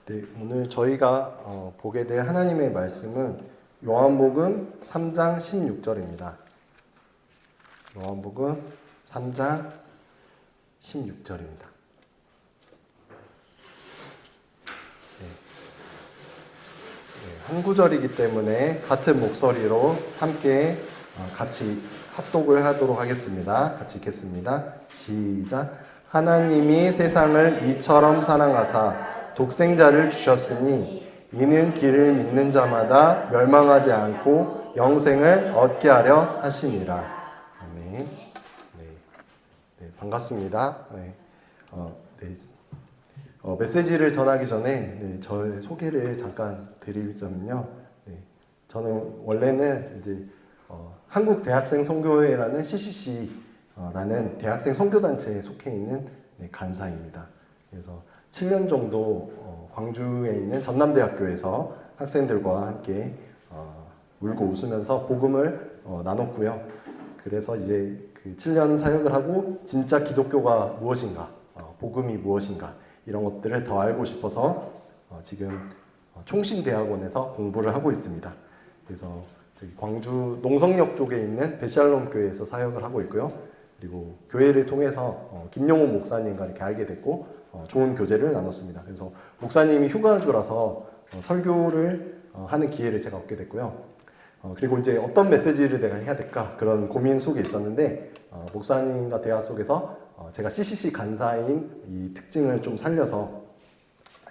네, 오늘 저희가 보게 될 하나님의 말씀은 요한복음 3장 16절입니다. 요한복음 3장 16절입니다. 한 구절이기 때문에 같은 목소리로 함께 같이 합독을 하도록 하겠습니다. 같이 읽겠습니다. 시작. 하나님이 세상을 이처럼 사랑하사 독생자를 주셨으니 이는 길을 믿는 자마다 멸망하지 않고 영생을 얻게 하려 하심이라. 아멘. 네, 반갑습니다. 메시지를 전하기 전에 저의 소개를 잠깐 드리자면요. 저는 원래는 이제 한국 대학생 선교회라는 CCC라는 대학생 선교단체에 속해 있는 간사입니다. 그래서 7년 정도 광주에 있는 전남대학교에서 학생들과 함께 울고 웃으면서 복음을 나눴고요. 그래서 이제 그 7년 사역을 하고 진짜 기독교가 무엇인가, 복음이 무엇인가 이런 것들을 더 알고 싶어서 지금 총신대학원에서 공부를 하고 있습니다. 그래서 저기 광주 농성역 쪽에 있는 베샬롬 교회에서 사역을 하고 있고요. 그리고 교회를 통해서 김용호 목사님과 이렇게 알게 됐고 좋은 교제를 나눴습니다. 그래서 목사님이 휴가주라서 설교를 하는 기회를 제가 얻게 됐고요. 그리고 이제 어떤 메시지를 내가 해야 될까 그런 고민 속에 있었는데 목사님과 대화 속에서 제가 CCC 간사인 이 특징을 좀 살려서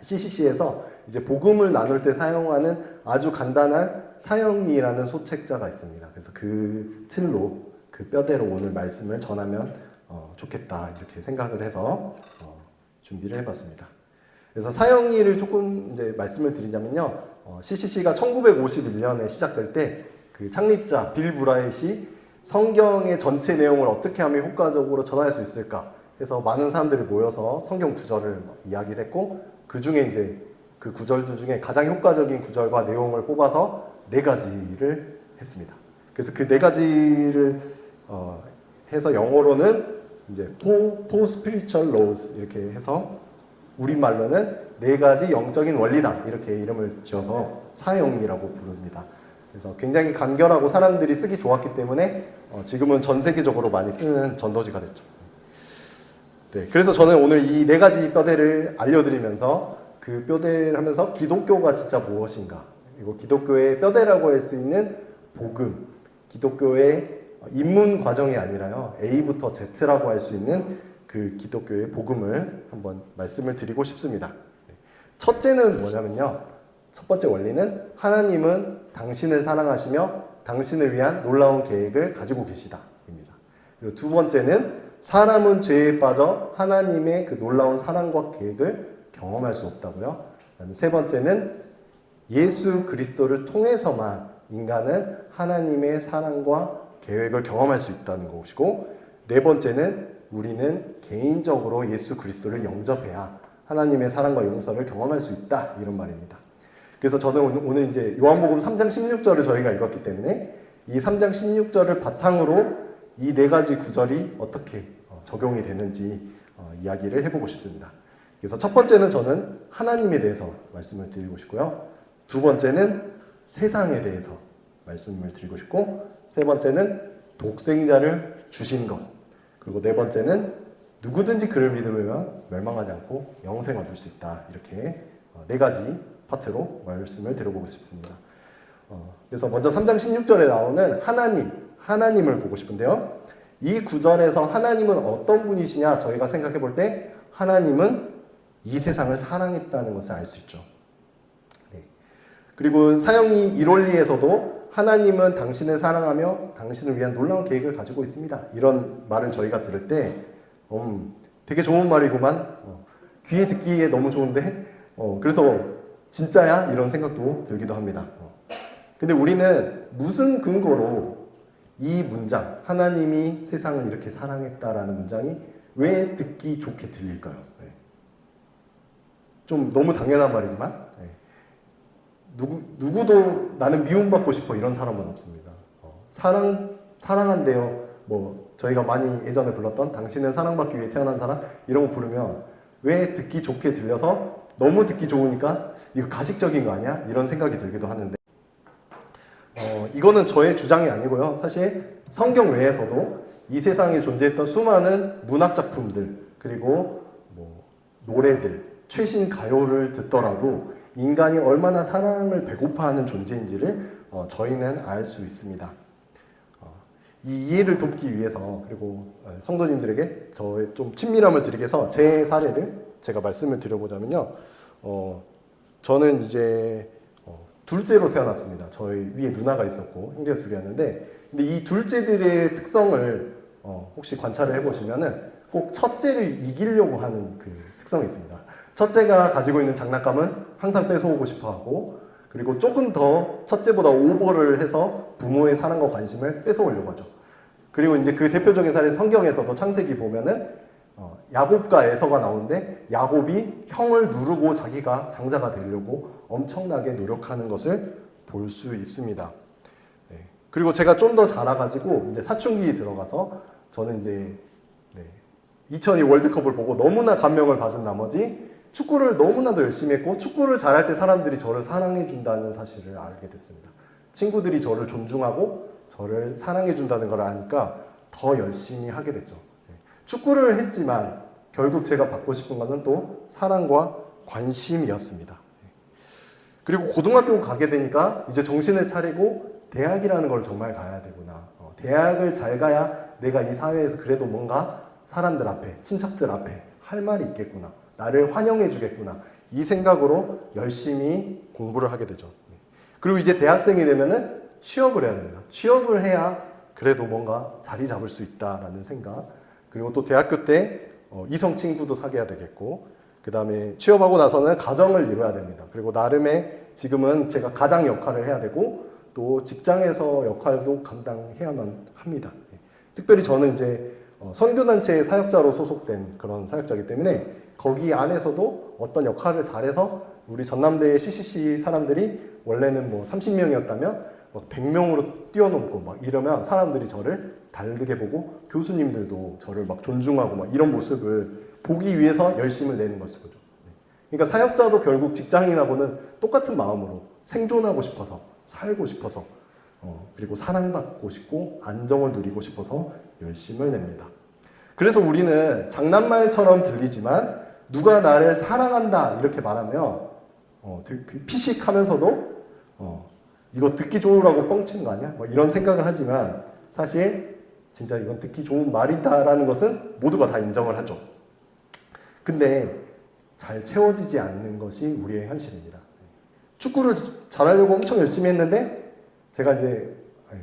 CCC에서 이제 복음을 나눌 때 사용하는 아주 간단한 사형리라는 소책자가 있습니다. 그래서 그 틀로 그 뼈대로 오늘 말씀을 전하면 좋겠다 이렇게 생각을 해서 준비를 해봤습니다. 그래서 사형리를 조금 이제 말씀을 드리자면요, CCC가 1951년에 시작될 때 그 창립자 빌 브라이엇이 성경의 전체 내용을 어떻게 하면 효과적으로 전할 수 있을까 해서 많은 사람들이 모여서 성경 구절을 이야기를 했고 그 중에 이제 그 구절들 중에 가장 효과적인 구절과 내용을 뽑아서 4가지를 했습니다. 그래서 그 4가지를 해서 영어로는 이제 four spiritual laws 이렇게 해서 우리말로는 4가지 영적인 원리다 이렇게 이름을 지어서 사형리라고 부릅니다. 그래서 굉장히 간결하고 사람들이 쓰기 좋았기 때문에 지금은 전 세계적으로 많이 쓰는 전도지가 됐죠. 네, 그래서 저는 오늘 이 4가지 뼈대를 알려드리면서 그 뼈대를 하면서 기독교가 진짜 무엇인가, 그리고 기독교의 뼈대라고 할 수 있는 복음, 기독교의 입문 과정이 아니라요, A부터 Z라고 할 수 있는 그 기독교의 복음을 한번 말씀을 드리고 싶습니다. 첫째는 뭐냐면요, 첫 번째 원리는 하나님은 당신을 사랑하시며 당신을 위한 놀라운 계획을 가지고 계시다입니다. 그리고 두 번째는 사람은 죄에 빠져 하나님의 그 놀라운 사랑과 계획을 경험할 수 없다고요. 그다음에 세 번째는 예수 그리스도를 통해서만 인간은 하나님의 사랑과 계획을 경험할 수 있다는 것이고, 네 번째는 우리는 개인적으로 예수 그리스도를 영접해야 하나님의 사랑과 용서를 경험할 수 있다 이런 말입니다. 그래서 저는 오늘 이제 요한복음 3장 16절을 저희가 읽었기 때문에 이 3장 16절을 바탕으로 이 4가지 구절이 어떻게 적용이 되는지 이야기를 해보고 싶습니다. 그래서 첫 번째는 저는 하나님에 대해서 말씀을 드리고 싶고요. 두 번째는 세상에 대해서 말씀을 드리고 싶고, 세 번째는 독생자를 주신 것, 그리고 네 번째는 누구든지 그를 믿으면 멸망하지 않고 영생 얻을 수 있다. 이렇게 4가지 파트로 말씀을 드려보고 싶습니다. 그래서 먼저 3장 16절에 나오는 하나님을 보고 싶은데요. 이 구절에서 하나님은 어떤 분이시냐 저희가 생각해 볼 때 하나님은 이 세상을 사랑했다는 것을 알 수 있죠. 네. 그리고 사형리 1원리에서도 하나님은 당신을 사랑하며 당신을 위한 놀라운 계획을 가지고 있습니다. 이런 말을 저희가 들을 때 되게 좋은 말이구만. 귀에 듣기에 너무 좋은데 그래서 진짜야? 이런 생각도 들기도 합니다. 근데 우리는 무슨 근거로 이 문장, 하나님이 세상을 이렇게 사랑했다라는 문장이 왜 듣기 좋게 들릴까요? 좀 너무 당연한 말이지만 누구도 나는 미움받고 싶어 이런 사람은 없습니다. 사랑한대요. 뭐 저희가 많이 예전에 불렀던 당신은 사랑받기 위해 태어난 사람 이런 거 부르면 왜 듣기 좋게 들려서 너무 듣기 좋으니까 이거 가식적인 거 아니야? 이런 생각이 들기도 하는데 이거는 저의 주장이 아니고요. 사실 성경 외에서도 이 세상에 존재했던 수많은 문학 작품들 그리고 뭐 노래들, 최신 가요를 듣더라도 인간이 얼마나 사랑을 배고파하는 존재인지를 저희는 알 수 있습니다. 이 이해를 돕기 위해서 그리고 성도님들에게 저의 좀 친밀함을 드리기 위해서 제 사례를 제가 말씀을 드려보자면요. 저는 이제 둘째로 태어났습니다. 저희 위에 누나가 있었고 형제가 둘이었는데 근데 이 둘째들의 특성을 혹시 관찰을 해보시면은 꼭 첫째를 이기려고 하는 그 특성이 있습니다. 첫째가 가지고 있는 장난감은 항상 뺏어오고 싶어하고 그리고 조금 더 첫째보다 오버를 해서 부모의 사랑과 관심을 뺏어오려고 하죠. 그리고 이제 그 대표적인 사례 성경에서도 창세기 보면은 야곱과 에서가 나오는데 야곱이 형을 누르고 자기가 장자가 되려고 엄청나게 노력하는 것을 볼 수 있습니다. 네. 그리고 제가 좀 더 자라가지고 이제 사춘기 들어가서 저는 이제 2002 월드컵을 보고 너무나 감명을 받은 나머지 축구를 너무나도 열심히 했고 축구를 잘할 때 사람들이 저를 사랑해 준다는 사실을 알게 됐습니다. 친구들이 저를 존중하고 저를 사랑해 준다는 걸 아니까 더 열심히 하게 됐죠. 축구를 했지만 결국 제가 받고 싶은 것은 또 사랑과 관심이었습니다. 그리고 고등학교 가게 되니까 이제 정신을 차리고 대학이라는 걸 정말 가야 되구나. 대학을 잘 가야 내가 이 사회에서 그래도 뭔가 사람들 앞에, 친척들 앞에 할 말이 있겠구나. 나를 환영해 주겠구나. 이 생각으로 열심히 공부를 하게 되죠. 그리고 이제 대학생이 되면은 취업을 해야 됩니다. 취업을 해야 그래도 뭔가 자리 잡을 수 있다라는 생각. 그리고 또 대학교 때 이성 친구도 사귀어야 되겠고 그 다음에 취업하고 나서는 가정을 이뤄야 됩니다. 그리고 나름의 지금은 제가 가장 역할을 해야 되고 또 직장에서 역할도 감당해야만 합니다. 특별히 저는 이제 선교단체의 사역자로 소속된 그런 사역자이기 때문에 거기 안에서도 어떤 역할을 잘해서 우리 전남대의 CCC 사람들이 원래는 뭐 30명이었다면 막 100명으로 뛰어넘고 막 이러면 사람들이 저를 다르게 보고 교수님들도 저를 막 존중하고 막 이런 모습을 보기 위해서 열심을 내는 것이죠. 그러니까 사역자도 결국 직장인하고는 똑같은 마음으로 생존하고 싶어서 살고 싶어서 그리고 사랑받고 싶고 안정을 누리고 싶어서 열심을 냅니다. 그래서 우리는 장난말처럼 들리지만 누가 나를 사랑한다 이렇게 말하면 피식하면서도 이거 듣기 좋으라고 뻥치는 거 아니야? 뭐 이런 생각을 하지만 사실 진짜 이건 듣기 좋은 말이다라는 것은 모두가 다 인정을 하죠. 근데 잘 채워지지 않는 것이 우리의 현실입니다. 축구를 잘하려고 엄청 열심히 했는데 제가 이제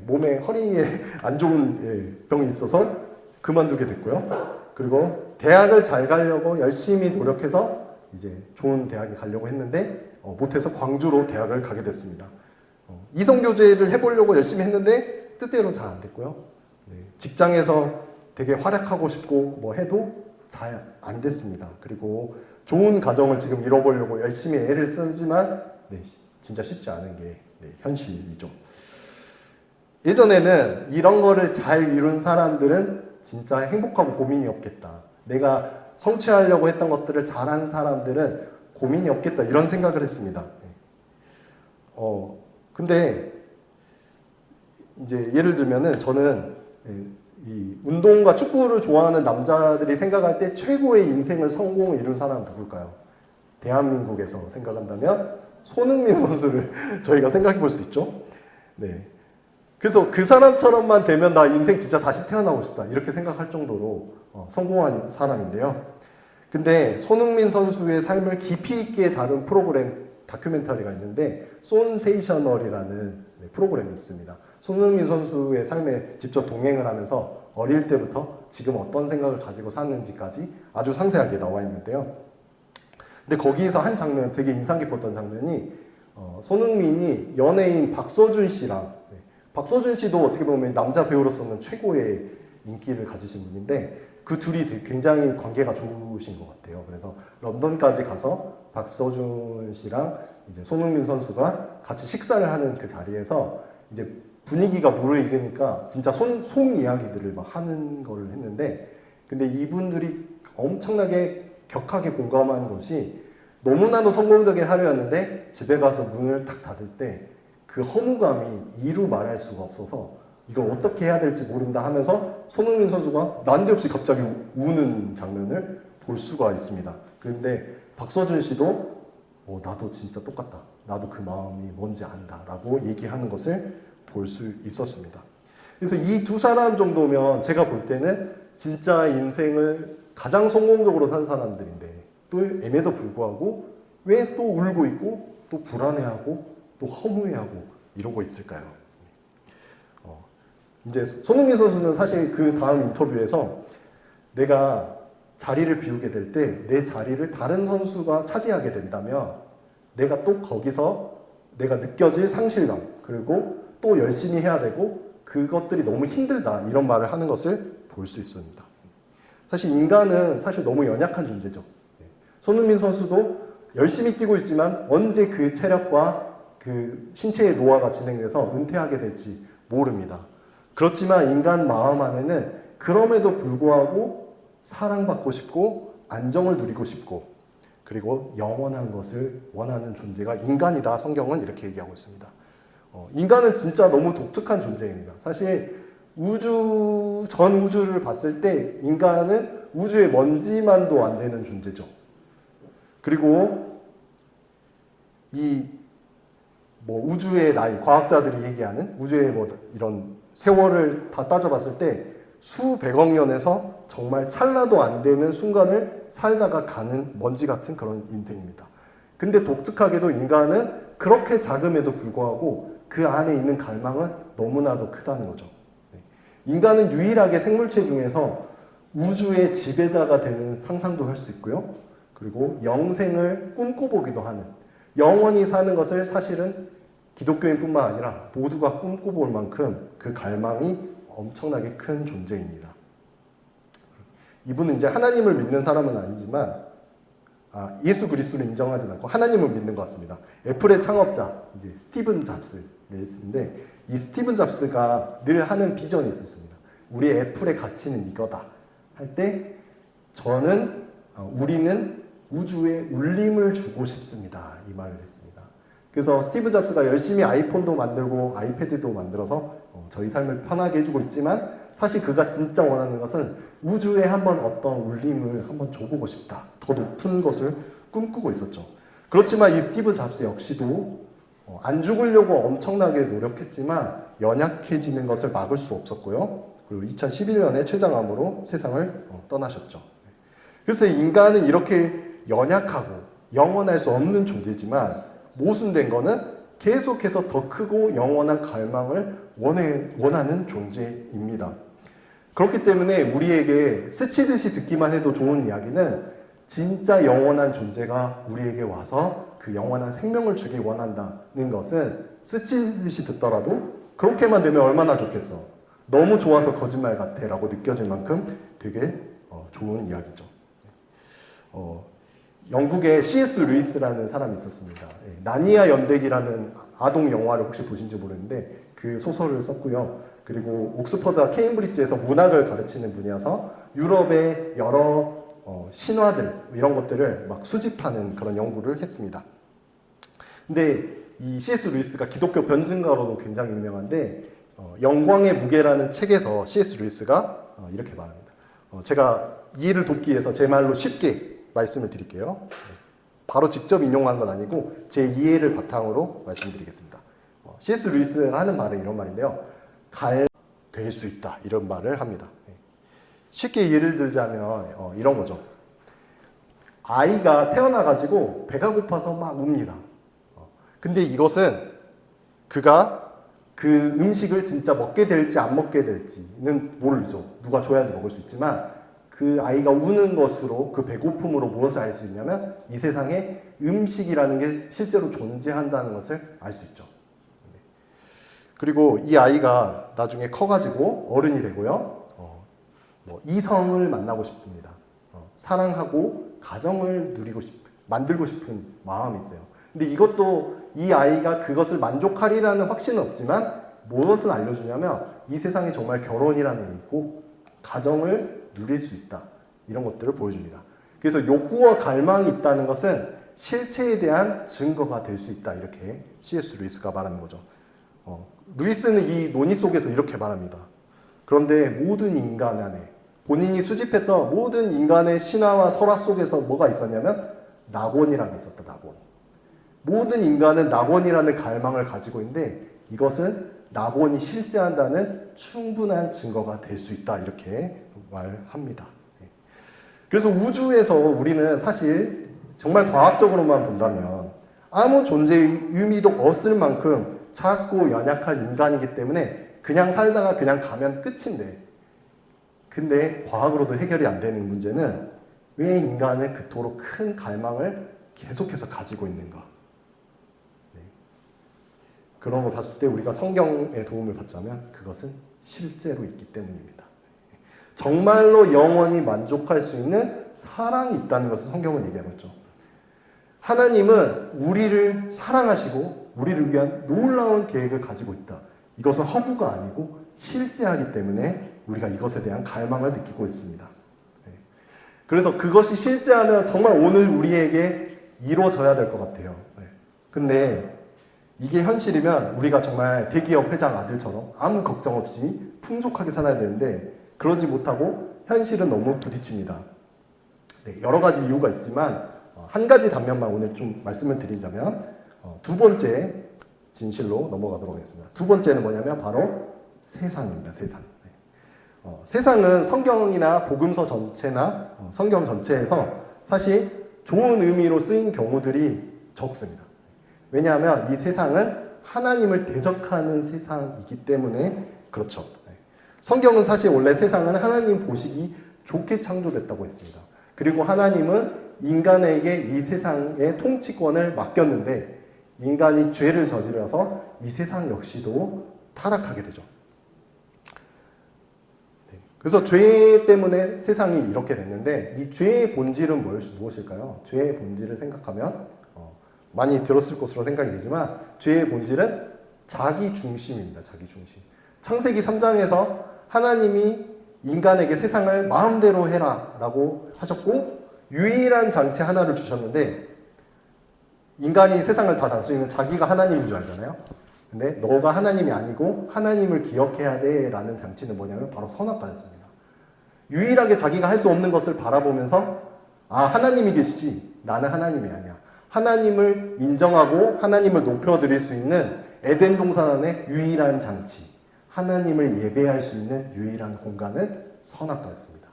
몸에 허리에 안 좋은 병이 있어서 그만두게 됐고요. 그리고 대학을 잘 가려고 열심히 노력해서 이제 좋은 대학에 가려고 했는데 못해서 광주로 대학을 가게 됐습니다. 이성교제를 해보려고 열심히 했는데 뜻대로 잘 안 됐고요. 직장에서 되게 활약하고 싶고 뭐 해도 잘 안 됐습니다. 그리고 좋은 가정을 지금 이뤄보려고 열심히 애를 쓰지만 진짜 쉽지 않은 게 현실이죠. 예전에는 이런 거를 잘 이룬 사람들은 진짜 행복하고 고민이 없겠다. 내가 성취하려고 했던 것들을 잘한 사람들은 고민이 없겠다. 이런 생각을 했습니다. 근데 이제 예를 들면은 저는 이 운동과 축구를 좋아하는 남자들이 생각할 때 최고의 인생을 성공을 이룬 사람은 누굴까요? 대한민국에서 생각한다면 손흥민 선수를 저희가 생각해 볼 수 있죠. 네. 그래서 그 사람처럼만 되면 나 인생 진짜 다시 태어나고 싶다. 이렇게 생각할 정도로 성공한 사람인데요. 근데 손흥민 선수의 삶을 깊이 있게 다룬 프로그램 다큐멘터리가 있는데 손세이셔널이라는 프로그램이 있습니다. 손흥민 선수의 삶에 직접 동행을 하면서 어릴 때부터 지금 어떤 생각을 가지고 사는지까지 아주 상세하게 나와 있는데요. 근데 거기에서 한 장면, 되게 인상 깊었던 장면이 손흥민이 연예인 박서준 씨랑 박서준 씨도 어떻게 보면 남자 배우로서는 최고의 인기를 가지신 분인데 그 둘이 굉장히 관계가 좋으신 것 같아요. 그래서 런던까지 가서 박서준 씨랑 이제 손흥민 선수가 같이 식사를 하는 그 자리에서 이제 분위기가 무르익으니까 진짜 속 이야기들을 막 하는 거를 했는데 근데 이분들이 엄청나게 격하게 공감한 것이 너무나도 성공적인 하루였는데 집에 가서 문을 탁 닫을 때 그 허무감이 이루 말할 수가 없어서 이걸 어떻게 해야 될지 모른다 하면서 손흥민 선수가 난데없이 갑자기 우는 장면을 볼 수가 있습니다. 그런데 박서준 씨도 나도 진짜 똑같다. 나도 그 마음이 뭔지 안다. 라고 얘기하는 것을 볼 수 있었습니다. 그래서 이 두 사람 정도면 제가 볼 때는 진짜 인생을 가장 성공적으로 산 사람들인데 또 에에도 불구하고 왜 또 울고 있고 또 불안해하고 또 허무해하고 이러고 있을까요? 이제 손흥민 선수는 사실 그 다음 인터뷰에서 내가 자리를 비우게 될 때 내 자리를 다른 선수가 차지하게 된다면 내가 또 거기서 내가 느껴질 상실감 그리고 또 열심히 해야 되고 그것들이 너무 힘들다 이런 말을 하는 것을 볼 수 있습니다. 사실 인간은 사실 너무 연약한 존재죠. 손흥민 선수도 열심히 뛰고 있지만 언제 그 체력과 그 신체의 노화가 진행돼서 은퇴하게 될지 모릅니다. 그렇지만 인간 마음 안에는 그럼에도 불구하고 사랑받고 싶고 안정을 누리고 싶고 그리고 영원한 것을 원하는 존재가 인간이다. 성경은 이렇게 얘기하고 있습니다. 인간은 진짜 너무 독특한 존재입니다. 사실 전 우주를 봤을 때 인간은 우주의 먼지만도 안 되는 존재죠. 그리고 우주의 나이, 과학자들이 얘기하는 우주의 이런 세월을 다 따져봤을 때 수백억 년에서 정말 찰나도 안 되는 순간을 살다가 가는 먼지 같은 그런 인생입니다. 근데 독특하게도 인간은 그렇게 작음에도 불구하고 그 안에 있는 갈망은 너무나도 크다는 거죠. 인간은 유일하게 생물체 중에서 우주의 지배자가 되는 상상도 할 수 있고요. 그리고 영생을 꿈꿔보기도 하는 영원히 사는 것을 사실은 기독교인뿐만 아니라 모두가 꿈꿔볼 만큼 그 갈망이 엄청나게 큰 존재입니다. 이분은 이제 하나님을 믿는 사람은 아니지만 예수 그리스도를 인정하지 않고 하나님을 믿는 것 같습니다. 애플의 창업자 이제 스티븐 잡스를 했는데 이 스티븐 잡스가 늘 하는 비전이 있었습니다. 우리 애플의 가치는 이거다 할 때 우리는 우주에 울림을 주고 싶습니다. 이 말을 했습니다. 그래서 스티븐 잡스가 열심히 아이폰도 만들고 아이패드도 만들어서 저희 삶을 편하게 해주고 있지만 사실 그가 진짜 원하는 것은 우주에 한번 어떤 울림을 한번 줘보고 싶다. 더 높은 것을 꿈꾸고 있었죠. 그렇지만 이 스티븐 잡스 역시도 안 죽으려고 엄청나게 노력했지만 연약해지는 것을 막을 수 없었고요. 그리고 2011년에 췌장암으로 세상을 떠나셨죠. 그래서 인간은 이렇게 연약하고 영원할 수 없는 존재지만 모순된 거는 계속해서 더 크고 영원한 갈망을 원하는 존재입니다. 그렇기 때문에 우리에게 스치듯이 듣기만 해도 좋은 이야기는 진짜 영원한 존재가 우리에게 와서 그 영원한 생명을 주길 원한다는 것은 스치듯이 듣더라도 그렇게만 되면 얼마나 좋겠어. 너무 좋아서 거짓말 같아 라고 느껴질 만큼 되게 좋은 이야기죠. 영국에 C.S. 루이스라는 사람이 있었습니다. 나니아 연대기라는 아동 영화를 혹시 보신지 모르는데 그 소설을 썼고요. 그리고 옥스퍼드와 케임브리지에서 문학을 가르치는 분이어서 유럽의 여러 신화들 이런 것들을 막 수집하는 그런 연구를 했습니다. 근데 이 C.S. 루이스가 기독교 변증가로도 굉장히 유명한데 영광의 무게라는 책에서 C.S. 루이스가 이렇게 말합니다. 제가 이해를 돕기 위해서 제 말로 쉽게 말씀을 드릴게요. 바로 직접 인용한 건 아니고 제 이해를 바탕으로 말씀드리겠습니다. C.S. 루이스가 하는 말은 이런 말인데요. 될 수 있다 이런 말을 합니다. 쉽게 예를 들자면 이런 거죠. 아이가 태어나가지고 배가 고파서 막 웁니다. 근데 이것은 그가 그 음식을 진짜 먹게 될지 안 먹게 될지는 모르죠. 누가 줘야지 먹을 수 있지만 그 아이가 우는 것으로 그 배고픔으로 무엇을 알 수 있냐면 이 세상에 음식이라는 게 실제로 존재한다는 것을 알 수 있죠. 그리고 이 아이가 나중에 커가지고 어른이 되고요. 이성을 만나고 싶습니다. 사랑하고 가정을 만들고 싶은 마음이 있어요. 근데 이것도 이 아이가 그것을 만족하리라는 확신은 없지만 무엇을 알려주냐면 이 세상에 정말 결혼이라는 게 있고 가정을 누릴 수 있다. 이런 것들을 보여줍니다. 그래서 욕구와 갈망이 있다는 것은 실체에 대한 증거가 될 수 있다. 이렇게 C.S. 루이스가 말하는 거죠. 루이스는 이 논의 속에서 이렇게 말합니다. 그런데 모든 인간 안에 본인이 수집했던 모든 인간의 신화와 설화 속에서 뭐가 있었냐면 낙원이라는 게 있었다. 낙원. 모든 인간은 낙원이라는 갈망을 가지고 있는데 이것은 낙원이 실제한다는 충분한 증거가 될 수 있다. 이렇게 말합니다. 그래서 우주에서 우리는 사실 정말 과학적으로만 본다면 아무 존재의 의미도 없을 만큼 작고 연약한 인간이기 때문에 그냥 살다가 그냥 가면 끝인데, 근데 과학으로도 해결이 안 되는 문제는 왜 인간은 그토록 큰 갈망을 계속해서 가지고 있는가? 그런 걸 봤을 때 우리가 성경의 도움을 받자면 그것은 실제로 있기 때문입니다. 정말로 영원히 만족할 수 있는 사랑이 있다는 것을 성경은 얘기하고 있죠. 하나님은 우리를 사랑하시고 우리를 위한 놀라운 계획을 가지고 있다. 이것은 허구가 아니고 실제하기 때문에 우리가 이것에 대한 갈망을 느끼고 있습니다. 그래서 그것이 실제하면 정말 오늘 우리에게 이루어져야 될 것 같아요. 근데 이게 현실이면 우리가 정말 대기업 회장 아들처럼 아무 걱정 없이 풍족하게 살아야 되는데 그러지 못하고 현실은 너무 부딪힙니다. 여러 가지 이유가 있지만 한 가지 단면만 오늘 좀 말씀을 드리자면 두 번째 진실로 넘어가도록 하겠습니다. 두 번째는 뭐냐면 바로 세상입니다. 세상. 세상은 성경이나 복음서 전체나 성경 전체에서 사실 좋은 의미로 쓰인 경우들이 적습니다. 왜냐하면 이 세상은 하나님을 대적하는 세상이기 때문에 그렇죠. 성경은 사실 원래 세상은 하나님 보시기 좋게 창조됐다고 했습니다. 그리고 하나님은 인간에게 이 세상의 통치권을 맡겼는데 인간이 죄를 저질러서 이 세상 역시도 타락하게 되죠. 그래서 죄 때문에 세상이 이렇게 됐는데 이 죄의 본질은 무엇일까요? 죄의 본질을 생각하면 많이 들었을 것으로 생각이 되지만 죄의 본질은 자기 중심입니다. 자기 중심. 창세기 3장에서 하나님이 인간에게 세상을 마음대로 해라 라고 하셨고 유일한 장치 하나를 주셨는데 인간이 세상을 다 다스리는 자기가 하나님인 줄 알잖아요. 근데 너가 하나님이 아니고 하나님을 기억해야 돼 라는 장치는 뭐냐면 바로 선악과였습니다. 유일하게 자기가 할 수 없는 것을 바라보면서 아 하나님이 계시지 나는 하나님이 아니야. 하나님을 인정하고 하나님을 높여드릴 수 있는 에덴 동산 안에 유일한 장치, 하나님을 예배할 수 있는 유일한 공간은 선악과였습니다.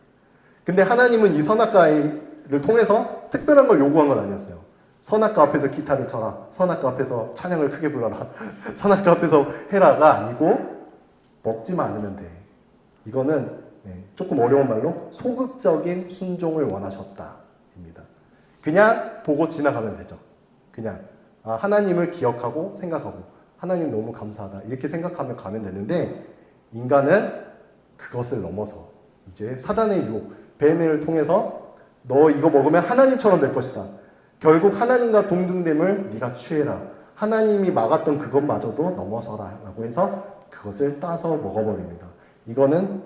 근데 하나님은 이 선악과를 통해서 특별한 걸 요구한 건 아니었어요. 선악과 앞에서 기타를 쳐라, 선악과 앞에서 찬양을 크게 불러라, 선악과 앞에서 해라가 아니고 먹지만 않으면 돼. 이거는 조금 어려운 말로 소극적인 순종을 원하셨다입니다. 그냥 보고 지나가면 되죠. 그냥 하나님을 기억하고 생각하고 하나님 너무 감사하다 이렇게 생각하면 가면 되는데 인간은 그것을 넘어서 이제 사단의 유혹, 뱀을 통해서 너 이거 먹으면 하나님처럼 될 것이다. 결국 하나님과 동등됨을 네가 취해라. 하나님이 막았던 그것마저도 넘어서라 라고 해서 그것을 따서 먹어버립니다. 이거는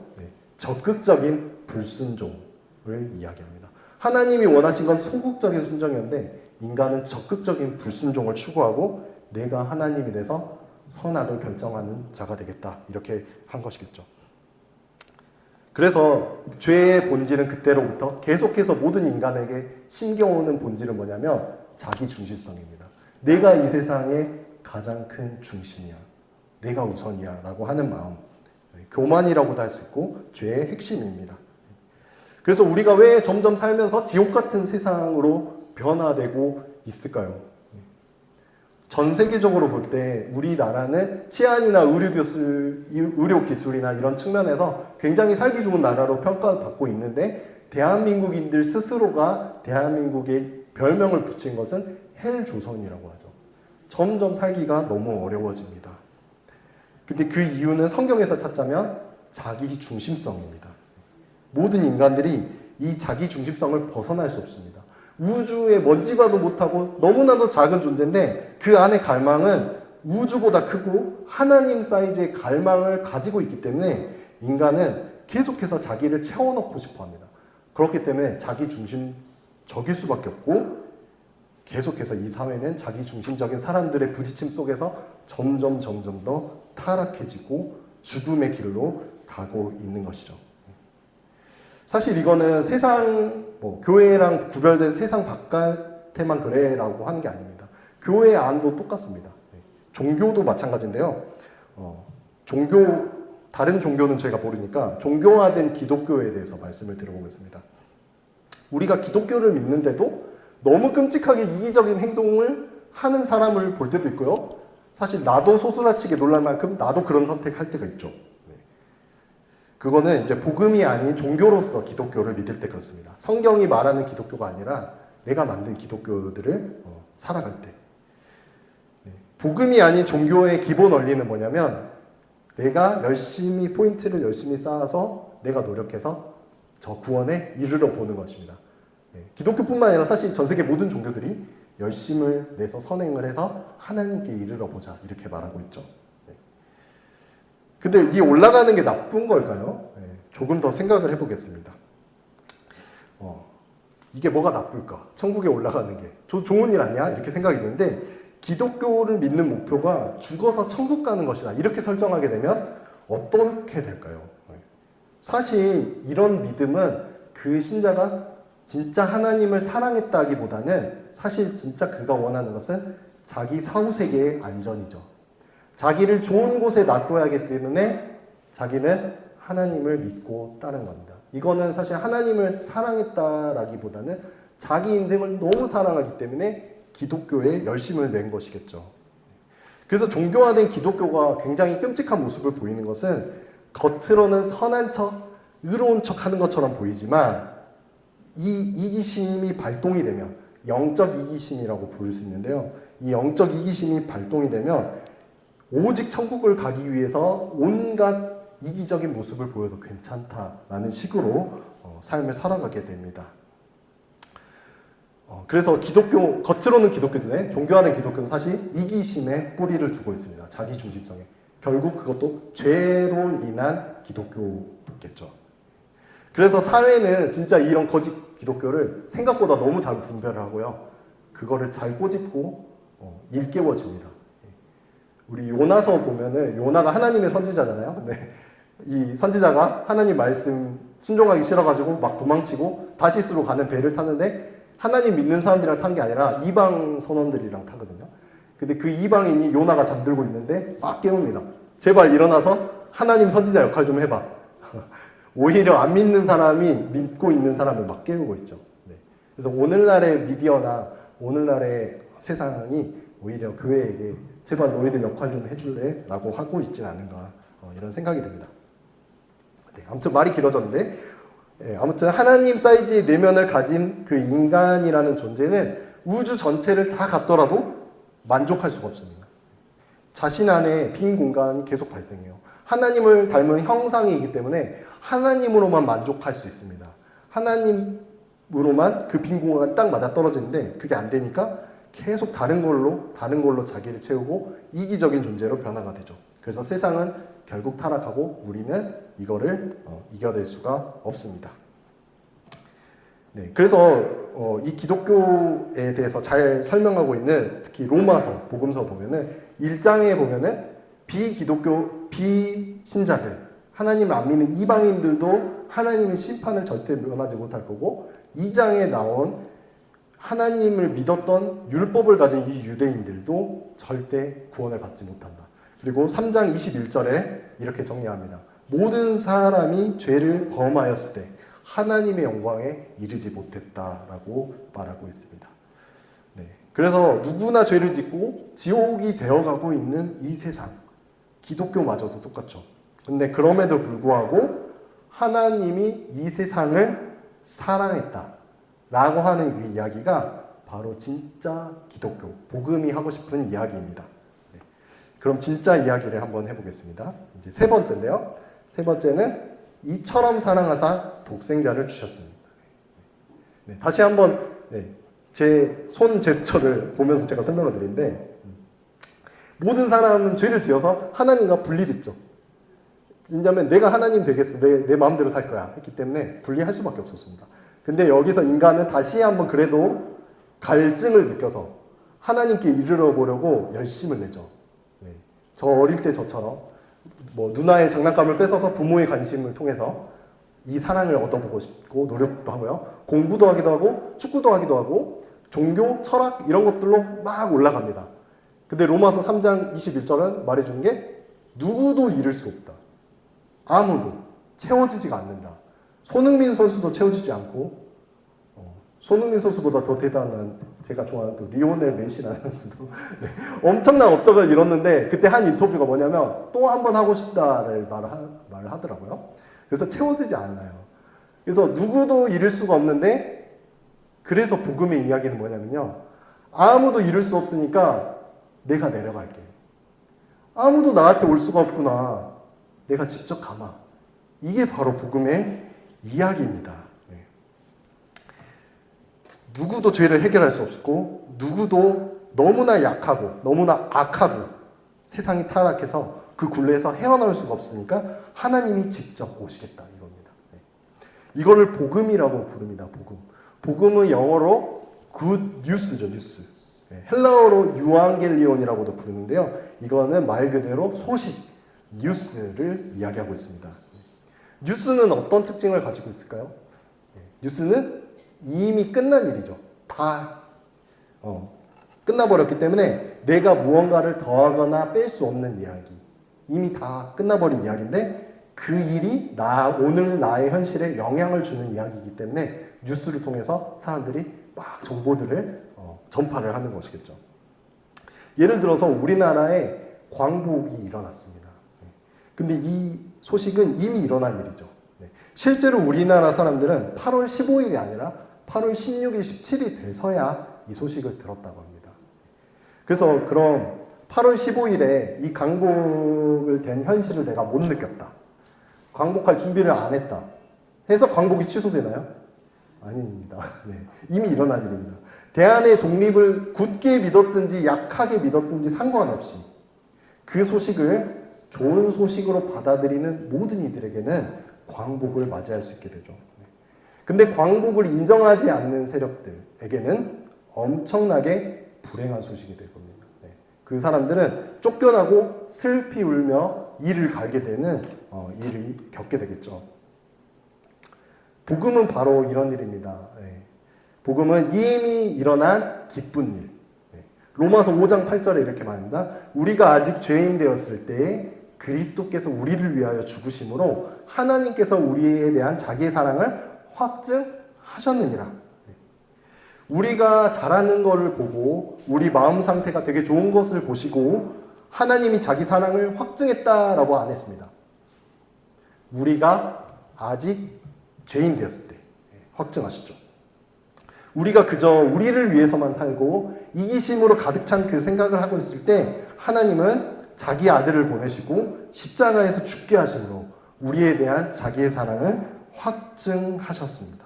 적극적인 불순종을 이야기합니다. 하나님이 원하신 건 소극적인 순종이었는데 인간은 적극적인 불순종을 추구하고 내가 하나님이 돼서 선악을 결정하는 자가 되겠다 이렇게 한 것이겠죠. 그래서 죄의 본질은 그때로부터 계속해서 모든 인간에게 심겨오는 본질은 뭐냐면 자기 중심성입니다. 내가 이 세상의 가장 큰 중심이야. 내가 우선이야 라고 하는 마음. 교만이라고도 할 수 있고 죄의 핵심입니다. 그래서 우리가 왜 점점 살면서 지옥 같은 세상으로 변화되고 있을까요? 전 세계적으로 볼 때 우리나라는 치안이나 의료 기술이나 이런 측면에서 굉장히 살기 좋은 나라로 평가받고 있는데 대한민국인들 스스로가 대한민국의 별명을 붙인 것은 헬조선이라고 하죠. 점점 살기가 너무 어려워집니다. 근데 그 이유는 성경에서 찾자면 자기 중심성입니다. 모든 인간들이 이 자기 중심성을 벗어날 수 없습니다. 우주에 먼지가도 못하고 너무나도 작은 존재인데 그 안에 갈망은 우주보다 크고 하나님 사이즈의 갈망을 가지고 있기 때문에 인간은 계속해서 자기를 채워넣고 싶어 합니다. 그렇기 때문에 자기 중심성을 적일 수밖에 없고 계속해서 이 사회는 자기 중심적인 사람들의 부딪힘 속에서 점점 더 타락해지고 죽음의 길로 가고 있는 것이죠. 사실 이거는 세상, 교회랑 구별된 세상 바깥에만 그래라고 하는 게 아닙니다. 교회 안도 똑같습니다. 종교도 마찬가지인데요. 다른 종교는 제가 모르니까 종교화된 기독교에 대해서 말씀을 드려보겠습니다. 우리가 기독교를 믿는데도 너무 끔찍하게 이기적인 행동을 하는 사람을 볼 때도 있고요. 사실 나도 소스라치게 놀랄 만큼 나도 그런 선택할 때가 있죠. 그거는 이제 복음이 아닌 종교로서 기독교를 믿을 때 그렇습니다. 성경이 말하는 기독교가 아니라 내가 만든 기독교들을 살아갈 때. 복음이 아닌 종교의 기본 원리는 뭐냐면 내가 포인트를 열심히 쌓아서 내가 노력해서 저 구원에 이르러 보는 것입니다. 기독교뿐만 아니라 사실 전 세계 모든 종교들이 열심을 내서 선행을 해서 하나님께 이르러 보자 이렇게 말하고 있죠. 근데 이 올라가는 게 나쁜 걸까요? 조금 더 생각을 해보겠습니다. 이게 뭐가 나쁠까? 천국에 올라가는 게 좋은 일 아니야? 이렇게 생각이 드는데 기독교를 믿는 목표가 죽어서 천국 가는 것이다 이렇게 설정하게 되면 어떻게 될까요? 사실 이런 믿음은 그 신자가 진짜 하나님을 사랑했다기보다는 사실 진짜 그가 원하는 것은 자기 사후세계의 안전이죠. 자기를 좋은 곳에 놔둬야 하기 때문에 자기는 하나님을 믿고 따른 겁니다. 이거는 사실 하나님을 사랑했다라기보다는 자기 인생을 너무 사랑하기 때문에 기독교에 열심을 낸 것이겠죠. 그래서 종교화된 기독교가 굉장히 끔찍한 모습을 보이는 것은 겉으로는 선한 척, 의로운 척 하는 것처럼 보이지만 이 이기심이 발동이 되면 영적 이기심이라고 부를 수 있는데요. 이 영적 이기심이 발동이 되면 오직 천국을 가기 위해서 온갖 이기적인 모습을 보여도 괜찮다라는 식으로 삶을 살아가게 됩니다. 그래서 겉으로는 기독교인데 종교화된 기독교는 사실 이기심에 뿌리를 두고 있습니다. 자기 중심성에. 결국 그것도 죄로 인한 기독교겠죠. 그래서 사회는 진짜 이런 거짓 기독교를 생각보다 너무 잘 분별을 하고요. 그거를 잘 꼬집고 일깨워집니다. 우리 요나서 보면은 요나가 하나님의 선지자잖아요. 근데 이 선지자가 하나님 말씀 순종하기 싫어가지고 막 도망치고 다시스로 가는 배를 타는데 하나님 믿는 사람들이랑 탄 게 아니라 이방 선원들이랑 타거든요. 근데 그 이방인이 요나가 잠들고 있는데 막 깨웁니다. 제발 일어나서 하나님 선지자 역할 좀 해봐. 오히려 안 믿는 사람이 믿고 있는 사람을 막 깨우고 있죠. 그래서 오늘날의 미디어나 오늘날의 세상이 오히려 교회에게 제발 너희들 역할 좀 해줄래? 라고 하고 있진 않은가 이런 생각이 듭니다. 아무튼 말이 길어졌는데 아무튼 하나님 사이즈의 내면을 가진 그 인간이라는 존재는 우주 전체를 다 갖더라도 만족할 수가 없습니다. 자신 안에 빈 공간이 계속 발생해요. 하나님을 닮은 형상이기 때문에 하나님으로만 만족할 수 있습니다. 하나님으로만 그 빈 공간이 딱 맞아 떨어지는데 그게 안 되니까 계속 다른 걸로 자기를 채우고 이기적인 존재로 변화가 되죠. 그래서 세상은 결국 타락하고 우리는 이거를 이겨낼 수가 없습니다. 그래서 이 기독교에 대해서 잘 설명하고 있는 특히 로마서, 복음서 보면은 1장에 보면은 비기독교, 비신자들, 하나님을 안 믿는 이방인들도 하나님의 심판을 절대 면하지 못할 거고 2장에 나온 하나님을 믿었던 율법을 가진 이 유대인들도 절대 구원을 받지 못한다. 그리고 3장 21절에 이렇게 정리합니다. 모든 사람이 죄를 범하였을 때 하나님의 영광에 이르지 못했다라고 말하고 있습니다. 그래서 누구나 죄를 짓고 지옥이 되어가고 있는 이 세상, 기독교마저도 똑같죠. 근데 그럼에도 불구하고 하나님이 이 세상을 사랑했다 라고 하는 그 이야기가 바로 진짜 기독교, 복음이 하고 싶은 이야기입니다. 그럼 진짜 이야기를 한번 해보겠습니다. 이제 세 번째인데요. 세 번째는 이처럼 사랑하사 독생자를 주셨습니다. 다시 한번 제 손 제스처를 보면서 제가 설명을 드리는데 모든 사람은 죄를 지어서 하나님과 분리됐죠. 왜냐하면 내가 하나님 되겠어, 내 마음대로 살 거야 했기 때문에 분리할 수밖에 없었습니다. 근데 여기서 인간은 다시 한번 그래도 갈증을 느껴서 하나님께 이르러 보려고 열심을 내죠. 네. 저 어릴 때 저처럼 뭐 누나의 장난감을 뺏어서 부모의 관심을 통해서 이 사랑을 얻어보고 싶고 노력도 하고요. 공부도 하기도 하고 축구도 하기도 하고 종교, 철학 이런 것들로 막 올라갑니다. 근데 로마서 3장 21절은 말해주는 게 누구도 이룰 수 없다. 아무도 채워지지가 않는다. 손흥민 선수도 채워지지 않고 손흥민 선수보다 더 대단한 제가 좋아하는 또 리오넬 메시라는 선수도 네, 엄청난 업적을 이뤘는데 그때 한 인터뷰가 뭐냐면 또 한 번 하고 싶다를 말을 하더라고요. 그래서 채워지지 않아요. 그래서 누구도 이룰 수가 없는데 그래서 복음의 이야기는 뭐냐면요. 아무도 이룰 수 없으니까 내가 내려갈게. 아무도 나한테 올 수가 없구나. 내가 직접 가마. 이게 바로 복음의 이야기입니다. 네. 누구도 죄를 해결할 수 없고 누구도 너무나 약하고 너무나 악하고 세상이 타락해서 그 굴레에서 헤어나올 수가 없으니까 하나님이 직접 오시겠다 이겁니다. 네. 이거를 복음이라고 부릅니다. 복음. 복음은 영어로 굿 뉴스죠. 뉴스. 네. 헬라어로 유앙겔리온이라고도 부르는데요. 이거는 말 그대로 소식, 뉴스를 이야기하고 있습니다. 뉴스는 어떤 특징을 가지고 있을까요? 네. 뉴스는 이미 끝난 일이죠. 다 끝나버렸기 때문에 내가 무언가를 더하거나 뺄 수 없는 이야기. 이미 다 끝나버린 이야기인데 그 일이 오늘 나의 현실에 영향을 주는 이야기이기 때문에 뉴스를 통해서 사람들이 막 정보들을 전파를 하는 것이겠죠. 예를 들어서 우리나라에 광복이 일어났습니다. 근데 이 소식은 이미 일어난 일이죠. 실제로 우리나라 사람들은 8월 15일이 아니라 8월 16일, 17일 돼서야 이 소식을 들었다고 합니다. 그래서 그럼 8월 15일에 이 광복을 된 현실을 내가 못 느꼈다. 광복할 준비를 안 했다. 해서 광복이 취소되나요? 아닙니다. 네. 이미 일어난 일입니다. 대한의 독립을 굳게 믿었든지 약하게 믿었든지 상관없이 그 소식을 좋은 소식으로 받아들이는 모든 이들에게는 광복을 맞이할 수 있게 되죠. 근데 광복을 인정하지 않는 세력들에게는 엄청나게 불행한 소식이 될 겁니다. 그 사람들은 쫓겨나고 슬피 울며 이를 갈게 되는 일을 겪게 되겠죠. 복음은 바로 이런 일입니다. 복음은 이미 일어난 기쁜 일. 로마서 5장 8절에 이렇게 말합니다. 우리가 아직 죄인 되었을 때에 그리스도께서 우리를 위하여 죽으심으로 하나님께서 우리에 대한 자기의 사랑을 확증하셨느니라. 우리가 잘하는 것을 보고 우리 마음 상태가 되게 좋은 것을 보시고 하나님이 자기 사랑을 확증했다라고 안 했습니다. 우리가 아직 죄인 되었을 때 확증하셨죠. 우리가 그저 우리를 위해서만 살고 이기심으로 가득 찬 그 생각을 하고 있을 때 하나님은 자기 아들을 보내시고 십자가에서 죽게 하심으로 우리에 대한 자기의 사랑을 확증하셨습니다.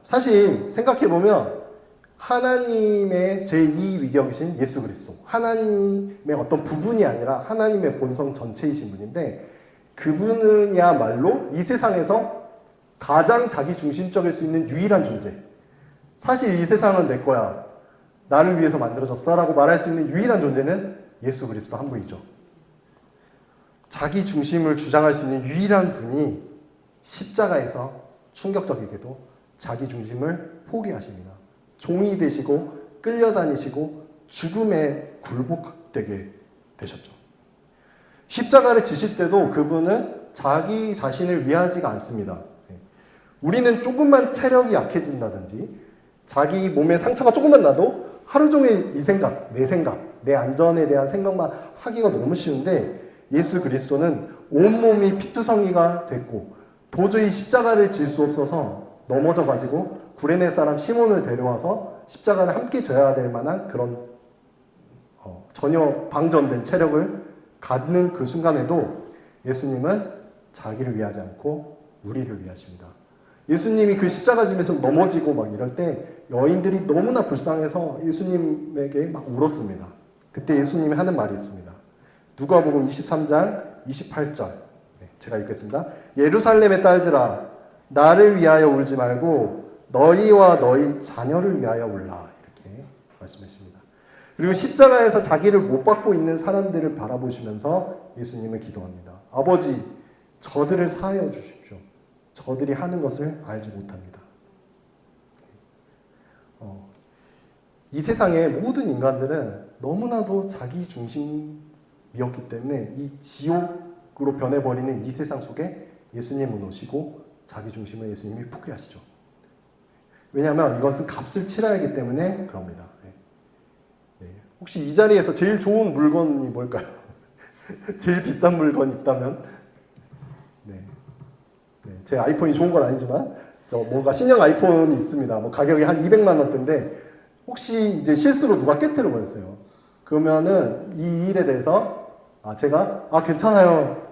사실 생각해보면 하나님의 제2위격이신 예수 그리스도, 하나님의 어떤 부분이 아니라 하나님의 본성 전체이신 분인데 그분은야말로 이 세상에서 가장 자기중심적일 수 있는 유일한 존재. 사실 이 세상은 내 거야. 나를 위해서 만들어졌어 라고 말할 수 있는 유일한 존재는 예수 그리스도 한 분이죠. 자기 중심을 주장할 수 있는 유일한 분이 십자가에서 충격적이게도 자기 중심을 포기하십니다. 종이 되시고 끌려다니시고 죽음에 굴복되게 되셨죠. 십자가를 지실 때도 그분은 자기 자신을 위하지가 않습니다. 우리는 조금만 체력이 약해진다든지 자기 몸에 상처가 조금만 나도 하루 종일 이 생각, 내 안전에 대한 생각만 하기가 너무 쉬운데 예수 그리스도는 온몸이 피투성이가 됐고 도저히 십자가를 질 수 없어서 넘어져가지고 구레네 사람 시몬을 데려와서 십자가를 함께 져야 될 만한 그런 전혀 방전된 체력을 갖는 그 순간에도 예수님은 자기를 위하지 않고 우리를 위하십니다. 예수님이 그 십자가 지면서 넘어지고 막 이럴 때 여인들이 너무나 불쌍해서 예수님에게 막 울었습니다. 그때 예수님이 하는 말이 있습니다. 누가복음 23장 28절 제가 읽겠습니다. 예루살렘의 딸들아 나를 위하여 울지 말고 너희와 너희 자녀를 위하여 울라. 이렇게 말씀하십니다. 그리고 십자가에서 자기를 못 받고 있는 사람들을 바라보시면서 예수님은 기도합니다. 아버지, 저들을 사하여 주십시오. 저들이 하는 것을 알지 못합니다. 이 세상의 모든 인간들은 너무나도 자기 중심이었기 때문에 이 지옥으로 변해버리는 이 세상 속에 예수님은 오시고 자기 중심을 예수님이 포기하시죠. 왜냐하면 이것은 값을 치러야 하기 때문에 그럽니다. 혹시 이 자리에서 제일 좋은 물건이 뭘까요? 제일 비싼 물건이 있다면? 제 아이폰이 좋은 건 아니지만 저 뭔가 신형 아이폰이 있습니다. 뭐 가격이 한 200만 원대인데 혹시 이제 실수로 누가 깨트려 버렸어요. 그러면은 이 일에 대해서 제가 괜찮아요.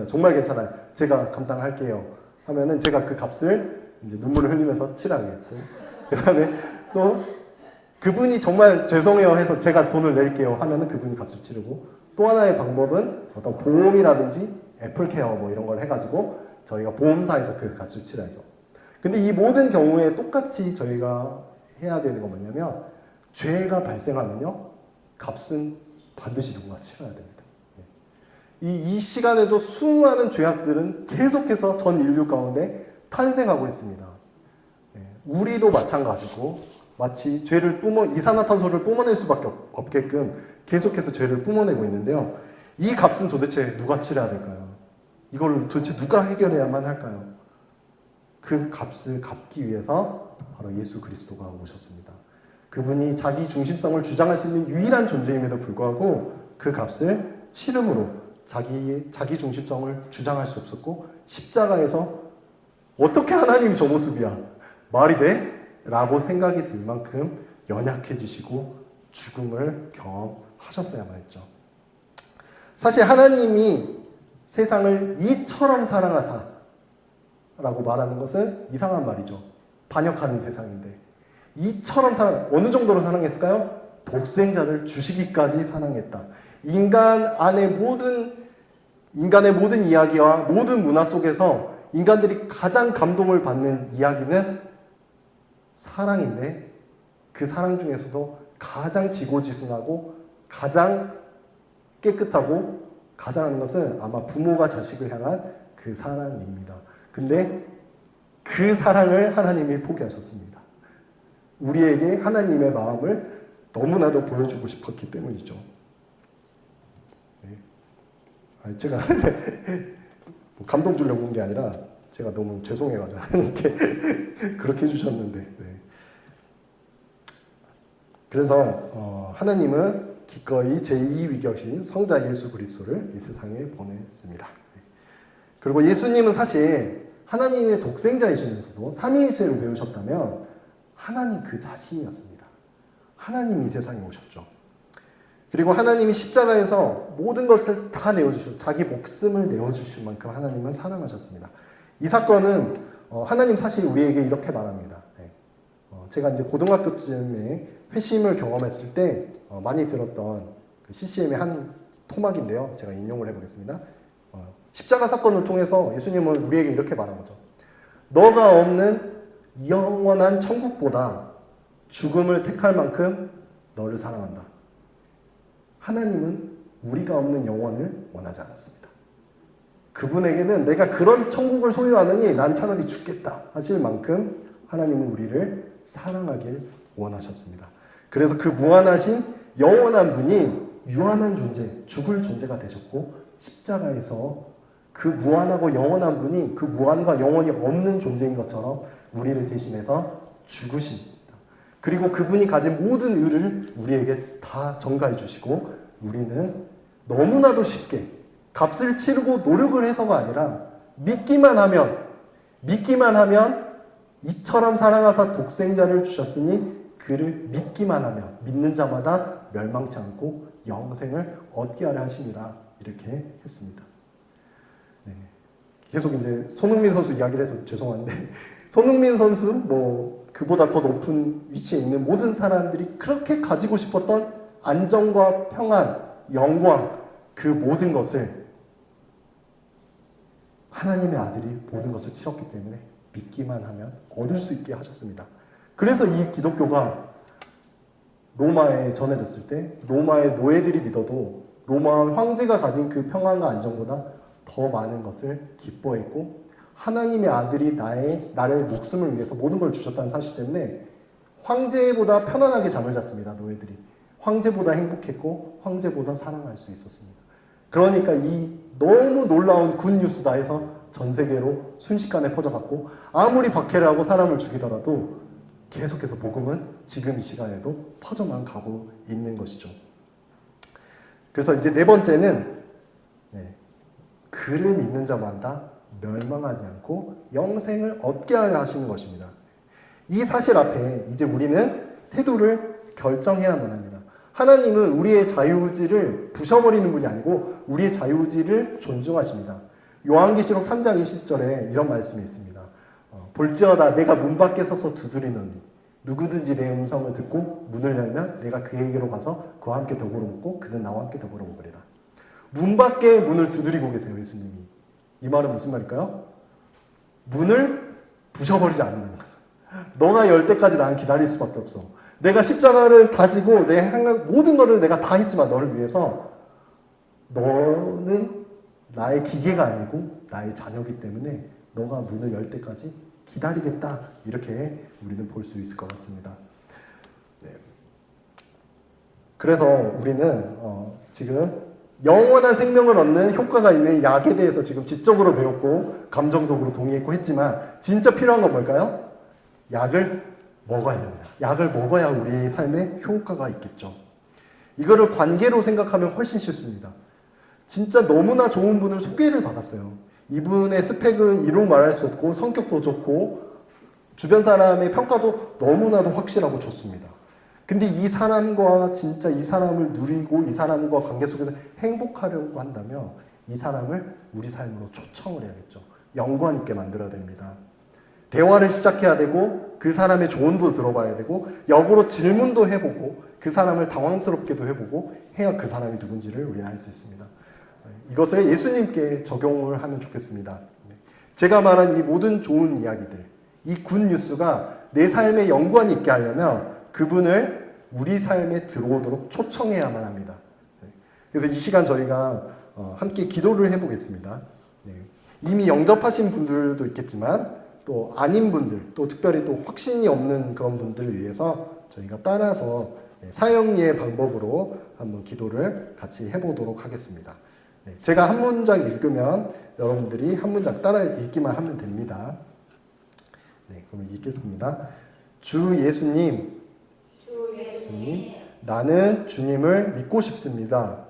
정말 괜찮아요. 제가 감당할게요. 하면은 제가 그 값을 이제 눈물을 흘리면서 치르겠고, 그다음에 또 그분이 정말 죄송해요 해서 제가 돈을 낼게요 하면은 그분이 값을 치르고, 또 하나의 방법은 어떤 보험이라든지 애플케어 뭐 이런 걸 해가지고 저희가 보험사에서 그 값을 치러야죠. 근데 이 모든 경우에 똑같이 저희가 해야 되는 건 뭐냐면, 죄가 발생하면요 값은 반드시 누군가 치러야 됩니다. 이 시간에도 수많은 죄악들은 계속해서 전 인류 가운데 탄생하고 있습니다. 우리도 마찬가지고 마치 죄를 이산화탄소를 뿜어낼 수밖에 없게끔 계속해서 죄를 뿜어내고 있는데요. 이 값은 도대체 누가 치러야 될까요? 이걸 도대체 누가 해결해야만 할까요? 그 값을 갚기 위해서 바로 예수 그리스도가 오셨습니다. 그분이 자기 중심성을 주장할 수 있는 유일한 존재임에도 불구하고 그 값을 치름으로 자기 중심성을 주장할 수 없었고, 십자가에서 어떻게 하나님이 저 모습이야? 말이 돼? 라고 생각이 들 만큼 연약해지시고 죽음을 경험하셨어야만 했죠. 사실 하나님이 세상을 이처럼 사랑하사 라고 말하는 것은 이상한 말이죠. 반역하는 세상인데, 이처럼 어느 정도로 사랑했을까요? 독생자를 주시기까지 사랑했다. 인간의 모든 이야기와 모든 문화 속에서 인간들이 가장 감동을 받는 이야기는 사랑인데, 그 사랑 중에서도 가장 지고지순하고 가장 깨끗하고 가장 하는 것은 아마 부모가 자식을 향한 그 사랑입니다. 근데 그 사랑을 하나님이 포기하셨습니다. 우리에게 하나님의 마음을 너무나도 보여주고 싶었기 때문이죠. 제가 감동 주려고 온 게 아니라 제가 너무 죄송해가지고 하나님께 그렇게 해주셨는데, 그래서 하나님은 기꺼이 제2위격신 성자 예수 그리스도를 이 세상에 보냈습니다. 그리고 예수님은 사실 하나님의 독생자이시면서도 삼위일체를 배우셨다면 하나님 그 자신이었습니다. 하나님이 이 세상에 오셨죠. 그리고 하나님이 십자가에서 모든 것을 다 내어주시고 자기 목숨을 내어주실 만큼 하나님은 사랑하셨습니다. 이 사건은 하나님 사실 우리에게 이렇게 말합니다. 제가 이제 고등학교쯤에 회심을 경험했을 때 많이 들었던 그 CCM의 한 토막인데요. 제가 인용을 해보겠습니다. 십자가 사건을 통해서 예수님은 우리에게 이렇게 말한 거죠. 너가 없는 영원한 천국보다 죽음을 택할 만큼 너를 사랑한다. 하나님은 우리가 없는 영원을 원하지 않았습니다. 그분에게는 내가 그런 천국을 소유하느니 난 차라리 죽겠다 하실 만큼 하나님은 우리를 사랑하길 원하셨습니다. 그래서 그 무한하신 영원한 분이 유한한 존재, 죽을 존재가 되셨고, 십자가에서 그 무한하고 영원한 분이 그 무한과 영원이 없는 존재인 것처럼 우리를 대신해서 죽으십니다. 그리고 그분이 가진 모든 의를 우리에게 다 전가해 주시고, 우리는 너무나도 쉽게 값을 치르고 노력을 해서가 아니라 믿기만 하면 이처럼 사랑하사 독생자를 주셨으니 그를 믿기만 하면 믿는 자마다 멸망치 않고 영생을 얻게 하려 하심이라 이렇게 했습니다. 계속 이제 손흥민 선수 이야기를 해서 죄송한데, 손흥민 선수 그보다 더 높은 위치에 있는 모든 사람들이 그렇게 가지고 싶었던 안정과 평안, 영광, 그 모든 것을 하나님의 아들이 모든 것을 치렀기 때문에 믿기만 하면 얻을 수 있게 하셨습니다. 그래서 이 기독교가 로마에 전해졌을 때 로마의 노예들이 믿어도 로마 황제가 가진 그 평안과 안정보다 더 많은 것을 기뻐했고 하나님의 아들이 나를 목숨을 위해서 모든 걸 주셨다는 사실 때문에 황제보다 편안하게 잠을 잤습니다. 노예들이. 황제보다 행복했고 황제보다 사랑할 수 있었습니다. 그러니까 이 너무 놀라운 굿뉴스다 해서 전 세계로 순식간에 퍼져갔고 아무리 박해를 하고 사람을 죽이더라도 계속해서 복음은 지금 이 시간에도 퍼져만 가고 있는 것이죠. 그래서 이제 네 번째는 그를 믿는 자마다 멸망하지 않고 영생을 얻게 하려 하시는 것입니다. 이 사실 앞에 이제 우리는 태도를 결정해야만 합니다. 하나님은 우리의 자유의지를 부셔버리는 분이 아니고 우리의 자유의지를 존중하십니다. 요한계시록 3장 20절에 이런 말씀이 있습니다. 볼지어다 내가 문 밖에 서서 두드리노니 누구든지 내 음성을 듣고 문을 열면 내가 그에게로 가서 그와 함께 더불어 먹고 그는 나와 함께 더불어 먹으리라. 문 밖에 문을 두드리고 계세요, 예수님이. 이 말은 무슨 말일까요? 문을 부셔버리지 않는 거죠. 너가 열 때까지 나는 기다릴 수밖에 없어. 내가 십자가를 가지고 내 모든 것을 내가 다 했지만 너를 위해서 너는 나의 기계가 아니고 나의 자녀이기 때문에 너가 문을 열 때까지 기다리겠다. 이렇게 우리는 볼 수 있을 것 같습니다. 네. 그래서 우리는 지금 영원한 생명을 얻는 효과가 있는 약에 대해서 지금 지적으로 배웠고 감정적으로 동의했고 했지만 진짜 필요한 건 뭘까요? 약을 먹어야 됩니다. 약을 먹어야 우리의 삶에 효과가 있겠죠. 이거를 관계로 생각하면 훨씬 쉽습니다. 진짜 너무나 좋은 분을 소개를 받았어요. 이분의 스펙은 이루 말할 수 없고 성격도 좋고 주변 사람의 평가도 너무나도 확실하고 좋습니다. 근데 이 사람과 진짜 이 사람을 누리고 이 사람과 관계 속에서 행복하려고 한다면 이 사람을 우리 삶으로 초청을 해야겠죠. 연관 있게 만들어야 됩니다. 대화를 시작해야 되고 그 사람의 조언도 들어봐야 되고 역으로 질문도 해보고 그 사람을 당황스럽게도 해보고 해야 그 사람이 누군지를 우리는 알 수 있습니다. 이것을 예수님께 적용을 하면 좋겠습니다. 제가 말한 이 모든 좋은 이야기들, 이 굿뉴스가 내 삶에 연관이 있게 하려면 그분을 우리 삶에 들어오도록 초청해야만 합니다. 그래서 이 시간 저희가 함께 기도를 해보겠습니다. 이미 영접하신 분들도 있겠지만 또 아닌 분들, 또 특별히 또 확신이 없는 그런 분들을 위해서 저희가 따라서 사형리의 방법으로 한번 기도를 같이 해보도록 하겠습니다. 제가 한 문장 읽으면 여러분들이 한 문장 따라 읽기만 하면 됩니다. 네, 그럼 읽겠습니다. 주 예수님, 나는 주님을 믿고 싶습니다.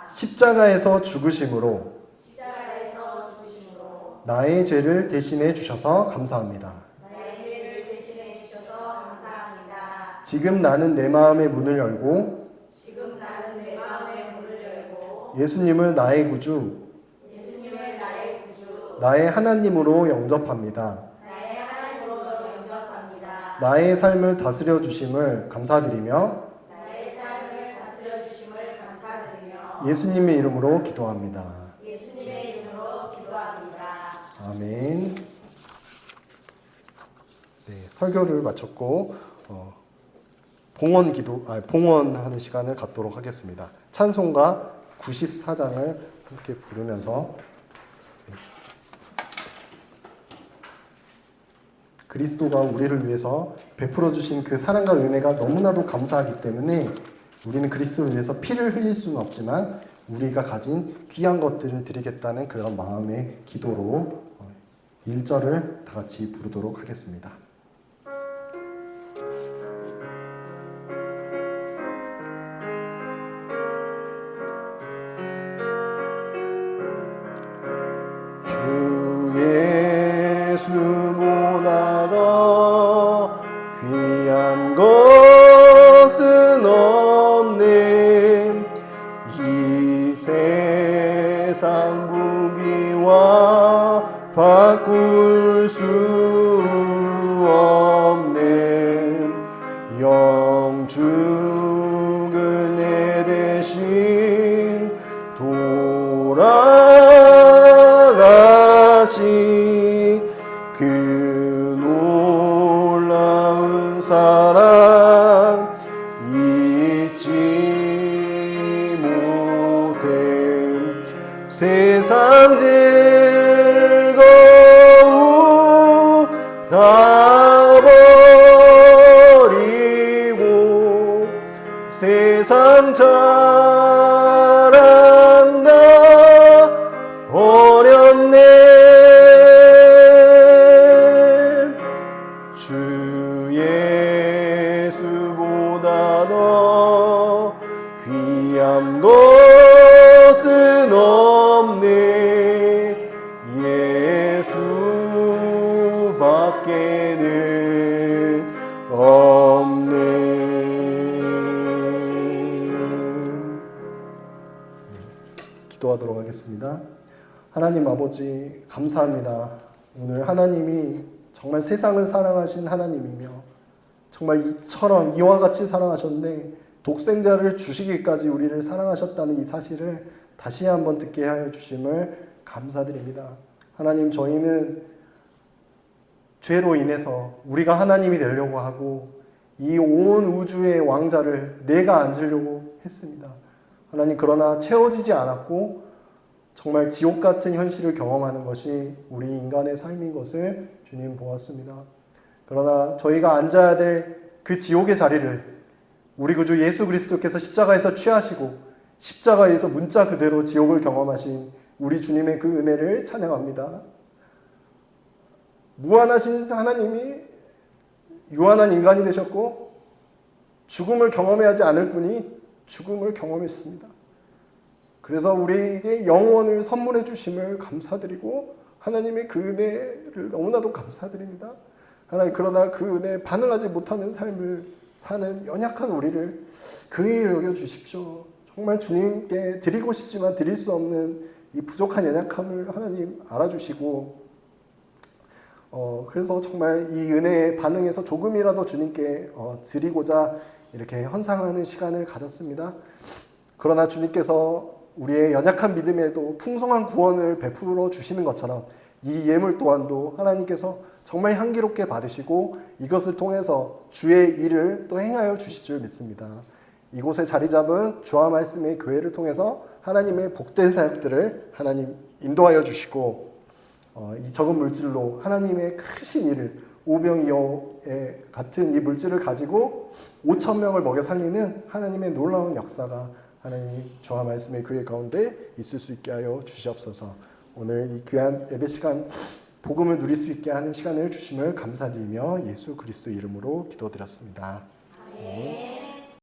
십자가에서 죽으심으로 나의 죄를 대신해 주셔서 감사합니다. 지금 나는 내 마음의 문을 열고 예수님을 나의 구주, 나의 하나님으로 영접합니다. 나의 삶을 다스려 주심을 감사드리며 예수님의 이름으로 기도합니다. 아멘. 네, 설교를 마쳤고 봉헌하는 시간을 갖도록 하겠습니다. 찬송가 94장을 함께 부르면서 그리스도가 우리를 위해서 베풀어 주신 그 사랑과 은혜가 너무나도 감사하기 때문에 우리는 그리스도를 위해서 피를 흘릴 수는 없지만 우리가 가진 귀한 것들을 드리겠다는 그런 마음의 기도로 1절을 다 같이 부르도록 하겠습니다. 예수보다 더 귀한 것은 없네. 이 세상 부귀와 바꿀 수 없네. 영죽을 내 대신 돌아가신 잊지 못해 세상 즐거움 다 버리고 세상 자랑 다 버렸네. 주 예수보다 더 귀한 것은 없네. 예수밖에는 없네. 기도하도록 하겠습니다. 하나님 아버지 감사합니다. 오늘 하나님이 정말 세상을 사랑하신 하나님이며 정말 이처럼 이와 같이 사랑하셨네 독생자를 주시기까지 우리를 사랑하셨다는 이 사실을 다시 한번 듣게 하여 주심을 감사드립니다. 하나님, 저희는 죄로 인해서 우리가 하나님이 되려고 하고 이 온 우주의 왕자를 내가 앉으려고 했습니다. 하나님, 그러나 채워지지 않았고 정말 지옥 같은 현실을 경험하는 것이 우리 인간의 삶인 것을 주님 보았습니다. 그러나 저희가 앉아야 될 그 지옥의 자리를 우리 구주 예수 그리스도께서 십자가에서 취하시고 십자가에서 문자 그대로 지옥을 경험하신 우리 주님의 그 은혜를 찬양합니다. 무한하신 하나님이 유한한 인간이 되셨고 죽음을 경험해야 하지 않을 분이 죽음을 경험했습니다. 그래서 우리에게 영원을 선물해 주심을 감사드리고 하나님의 그 은혜를 너무나도 감사드립니다. 하나님, 그러나 그 은혜에 반응하지 못하는 삶을 사는 연약한 우리를 긍휼히 여겨 주십시오. 정말 주님께 드리고 싶지만 드릴 수 없는 이 부족한 연약함을 하나님 알아주시고 그래서 정말 이 은혜에 반응해서 조금이라도 주님께 드리고자 이렇게 헌상하는 시간을 가졌습니다. 그러나 주님께서 우리의 연약한 믿음에도 풍성한 구원을 베풀어 주시는 것처럼 이 예물 또한도 하나님께서 정말 향기롭게 받으시고 이것을 통해서 주의 일을 또 행하여 주실 줄 믿습니다. 이곳에 자리 잡은 주와 말씀의 교회를 통해서 하나님의 복된 사역들을 하나님 인도하여 주시고 이 적은 물질로 하나님의 크신 일을 오병이어의 같은 이 물질을 가지고 5,000명을 먹여 살리는 하나님의 놀라운 역사가 하나님 주와 말씀의 교회 가운데 있을 수 있게 하여 주시옵소서. 오늘 이 귀한 예배 시간 복음을 누릴 수 있게 하는 시간을 주심을 감사드리며 예수 그리스도 이름으로 기도드렸습니다.